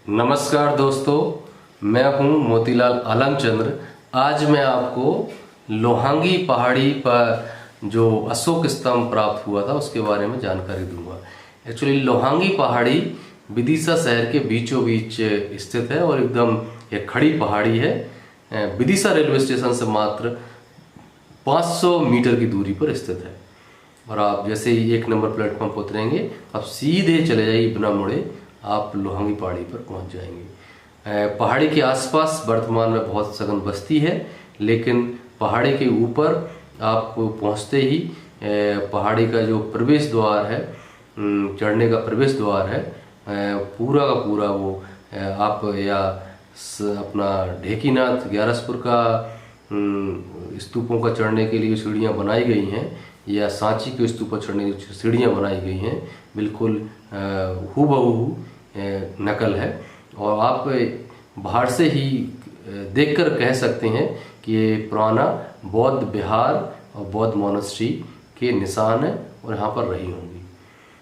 नमस्कार दोस्तों, मैं हूं मोतीलाल आलमचंद्र। आज मैं आपको लोहांगी पहाड़ी पर जो अशोक स्तंभ प्राप्त हुआ था उसके बारे में जानकारी दूंगा। एक्चुअली लोहांगी पहाड़ी विदिशा शहर के बीचों बीच स्थित है और एकदम एक खड़ी पहाड़ी है। विदिशा रेलवे स्टेशन से मात्र 500 मीटर की दूरी पर स्थित है और आप जैसे ही 1 नंबर प्लेटफॉर्म पर उतरेंगे आप सीधे चले जाइए, बिना मुड़े आप लोहांगी पहाड़ी पर पहुंच जाएंगे। पहाड़ी के आसपास वर्तमान में बहुत सघन बस्ती है, लेकिन पहाड़ी के ऊपर आप पहुंचते ही पहाड़ी का जो प्रवेश द्वार है, चढ़ने का प्रवेश द्वार है, पूरा का पूरा वो आप या अपना ढेकीनाथ ग्यारसपुर का स्तूपों का चढ़ने के लिए सीढ़ियाँ बनाई गई हैं या सांची के स्तूप पर चढ़ने की सीढ़ियाँ बनाई गई हैं, बिल्कुल हूबहू नकल है। और आप बाहर से ही देखकर कह सकते हैं कि ये पुराना बौद्ध विहार और बौद्ध मोनेस्ट्री के निशान है और यहाँ पर रही होंगी।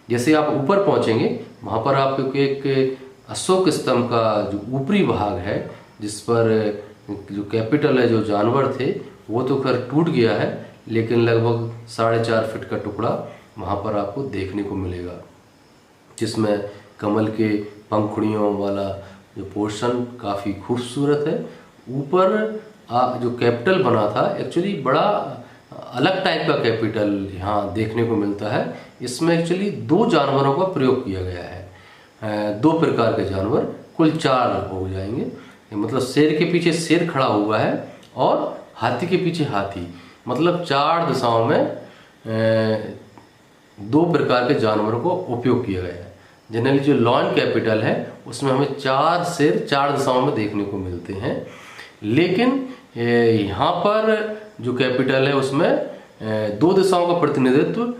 जैसे आप ऊपर पहुँचेंगे वहाँ पर आपको एक अशोक स्तंभ का जो ऊपरी भाग है, जिस पर जो कैपिटल है, जो जानवर थे, वो तो खैर टूट गया है, लेकिन लगभग 4.5 फीट का टुकड़ा वहाँ पर आपको देखने को मिलेगा, जिसमें कमल के पंखुड़ियों वाला जो पोर्शन काफ़ी खूबसूरत है। ऊपर जो कैपिटल बना था, एक्चुअली बड़ा अलग टाइप का कैपिटल यहाँ देखने को मिलता है। इसमें एक्चुअली 2 जानवरों का प्रयोग किया गया है, 2 प्रकार के जानवर, कुल 4 हो जाएंगे। मतलब शेर के पीछे शेर खड़ा हुआ है और हाथी के पीछे हाथी, मतलब 4 दिशाओं में 2 प्रकार के जानवरों को उपयोग किया गया है। जनरली जो लॉयन कैपिटल है उसमें हमें 4 शेर 4 दिशाओं में देखने को मिलते हैं, लेकिन यहाँ पर जो कैपिटल है उसमें 2 दिशाओं का प्रतिनिधित्व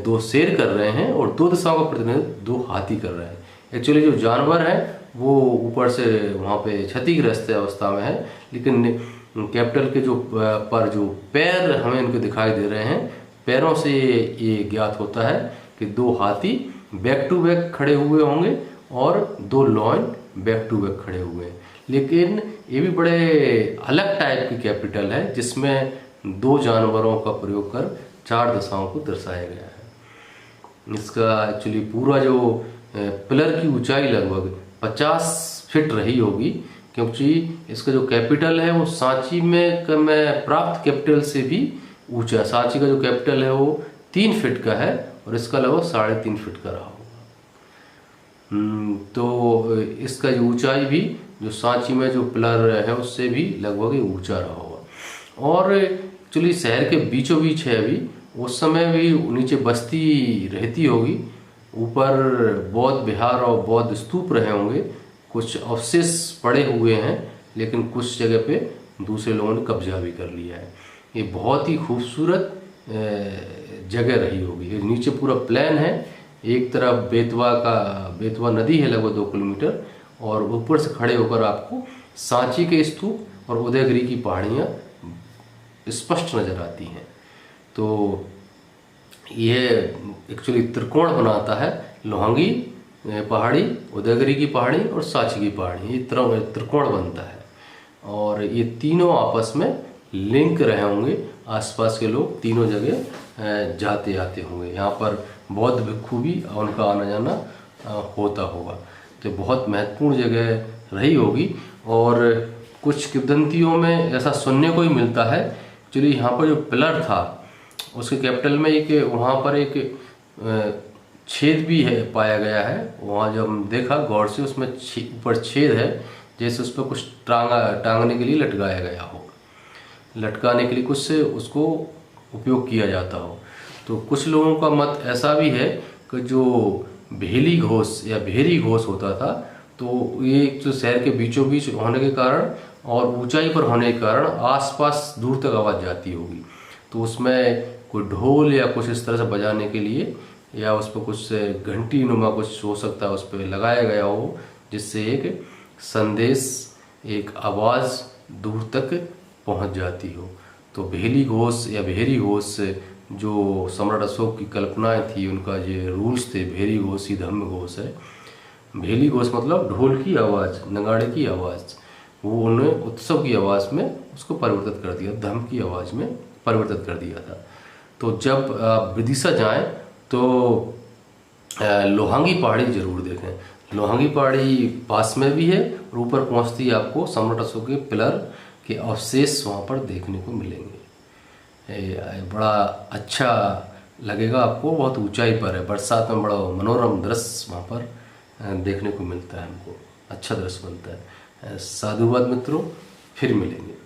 2 शेर कर रहे हैं और 2 दिशाओं का प्रतिनिधित्व 2 हाथी कर रहे हैं। एक्चुअली जो जानवर है वो ऊपर से वहाँ पे क्षतिग्रस्त अवस्था में है, लेकिन कैपिटल के जो पैर हमें इनके दिखाई दे रहे हैं, पैरों से ये ज्ञात होता है कि 2 हाथी बैक टू बैक खड़े हुए होंगे और 2 लॉयन बैक टू बैक खड़े हुए हैं। लेकिन ये भी बड़े अलग टाइप की कैपिटल है, जिसमें 2 जानवरों का प्रयोग कर 4 दिशाओं को दर्शाया गया है। इसका एक्चुअली पूरा जो पिलर की ऊंचाई लगभग 50 फीट रही होगी, क्योंकि इसका जो कैपिटल है वो सांची में प्राप्त कैपिटल से भी ऊंचा। सांची का जो कैपिटल है वो 3 फीट का है और इसका लगभग 3.5 फीट का रहा होगा। तो इसका जो ऊंचाई भी जो सांची में जो पिलर है उससे भी लगभग ऊंचा रहा होगा। और एक्चुअली शहर के बीचों बीच है अभी, उस समय भी नीचे बस्ती रहती होगी, ऊपर बौद्ध विहार और बौद्ध स्तूप रहे होंगे, कुछ अवशेष पड़े हुए हैं, लेकिन कुछ जगह पे दूसरे लोगों ने कब्जा भी कर लिया है। ये बहुत ही खूबसूरत जगह रही होगी। ये नीचे पूरा प्लेन है, एक तरफ बेतवा नदी है लगभग 2 किलोमीटर, और ऊपर से खड़े होकर आपको सांची के स्तूप और उदयगिरी की पहाड़ियाँ स्पष्ट नजर आती हैं। तो यह एक्चुअली त्रिकोण बनाता है, लोहांगी पहाड़ी, उदयगिरी की पहाड़ी और सांची की पहाड़ी, ये त्रिकोण बनता है। और ये तीनों आपस में लिंक रहे होंगे, आसपास के लोग तीनों जगह जाते आते होंगे। यहाँ पर बौद्ध भिक्षु भी उनका आना जाना होता होगा। तो बहुत महत्वपूर्ण जगह रही होगी। और कुछ किंवदंतियों में ऐसा सुनने को ही मिलता है, एक्चुअली यहाँ पर जो पिलर था उसके कैपिटल में वहाँ पर एक छेद भी है, पाया गया है। वहाँ जब हम देखा गौर से, उसमें ऊपर छेद है, जैसे उस पर कुछ टांगने के लिए लटकाया गया हो, लटकाने के लिए कुछ से उसको उपयोग किया जाता हो। तो कुछ लोगों का मत ऐसा भी है कि जो भेली घोष या भेरी घोष होता था, तो ये जो शहर के बीचों बीच होने के कारण और ऊंचाई पर होने के कारण आसपास दूर तक आवाज़ जाती होगी, तो उसमें कोई ढोल या कुछ इस तरह से बजाने के लिए, या उस पर कुछ घंटी नुमा कुछ हो सकता है उस पर लगाया गया हो, जिससे एक संदेश, एक आवाज़ दूर तक पहुंच जाती हो। तो भेली घोष या भेरी घोष जो सम्राट अशोक की कल्पनाएं थी, उनका ये रूल्स थे, भेरी घोष ही धम्म घोष है। भेली घोष मतलब ढोल की आवाज़, नगाड़े की आवाज़, वो उन्होंने उत्सव की आवाज़ में उसको परिवर्तित कर दिया, धर्म की आवाज़ में परिवर्तित कर दिया था। तो जब विदिशा जाएं तो लोहांगी पहाड़ी जरूर देखें। लोहांगी पहाड़ी पास में भी है और ऊपर पहुंचती ही आपको सम्राट अशोक के पिलर के अवशेष वहाँ पर देखने को मिलेंगे। बड़ा अच्छा लगेगा आपको, बहुत ऊंचाई पर है, बरसात में बड़ा मनोरम दृश्य वहाँ पर देखने को मिलता है, हमको अच्छा दृश्य बनता है। साधुवाद मित्रों, फिर मिलेंगे।